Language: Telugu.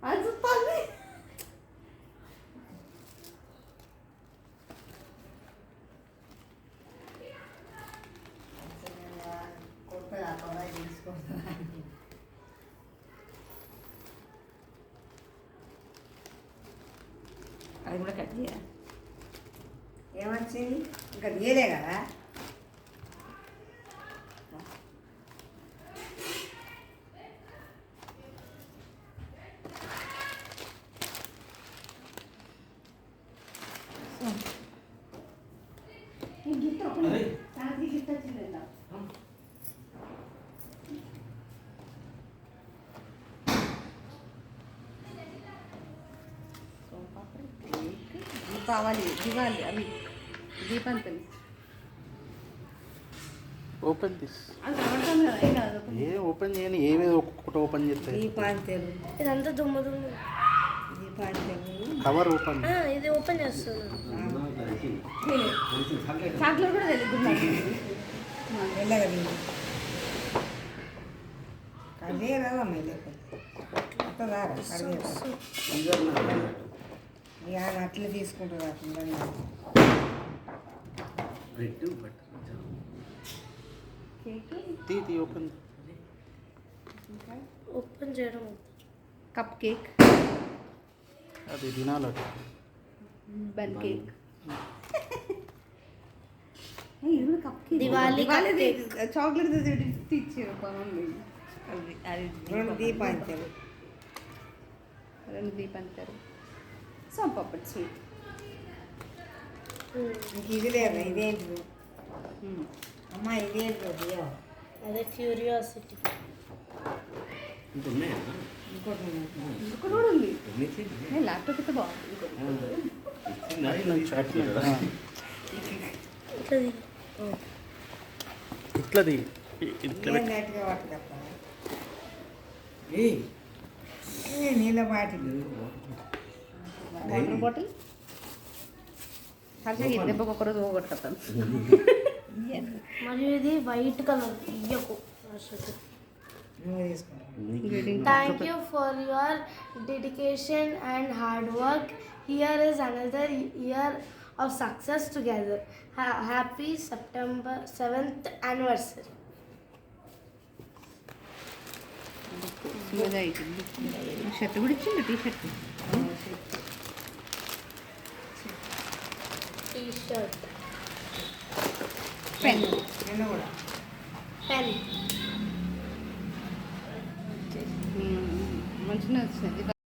అది చూస్తుంది. అది కూడా కట్ చేయాలి. ఏమొచ్చింది ఇంకా తీయలే కదా. గిఫ్ట్ ఓపెన్ నాకు గిఫ్ట్ వచ్చింది. దివాలి అవి దీపాంతలు ఓపెన్ దిస్. అది కనబడుతుంది కదా, ఏం కాదు. ఏ ఓపెన్ చేయని ఏమేదో ఒక్కొక్కటి ఓపెన్ చేస్తాయి. దీపాంతలు ఇదంతా దుమ్ము దుమ్ము. దీపాంతలు కవర్ ఓపెన్. ఇది ఓపెన్ చేస్తున్నాను. చాక్లెట్ కూడా తెలియదు వెళ్ళగా కదే రాదమ్మా అత్తదారా ఇక అట్లా తీసుకుంటుంది అట్లా తీ ఓపెన్. ఓపెన్ చేయడం కప్ కేక్, అది తినాలట. బన్ కేక్, ఇది కూడా కప్ కేక్. దివాళీ చాక్లెట్ ఇచ్చారు బాగుంది. అది అది రెండు దీపాంతలు సోంపాపడి స్వీట్. ఇంక ఇది లేదా ఇదేంటి అమ్మ ఇదేంటి అదే క్యూరియాసిటీ. ఇంకోటి ఇక్కడ కూడా ఉంది. నేను ల్యాప్టాప్ అయితే బాగుంది. ఇట్లది గట్టిగా పట్టుకొస్తా నీళ్ళ బాటిల్ వాటర్ బాటిల్ కలిసి దెబ్బకు ఒకరోజు పోగొట్టుకొస్తాను. మరియు ఇది వైట్ కలర్ ఇయ్యకు. నువ్వు తీసుకుంటా. Thank you for your dedication and hard work. Here is another year of success together. Happy September 7th anniversary. Sumedha IT shirt కూడా ఇచ్చింది. T-shirt T-shirt. పెన్ నేను కూడా Pen. మంచిగా వచ్చింది.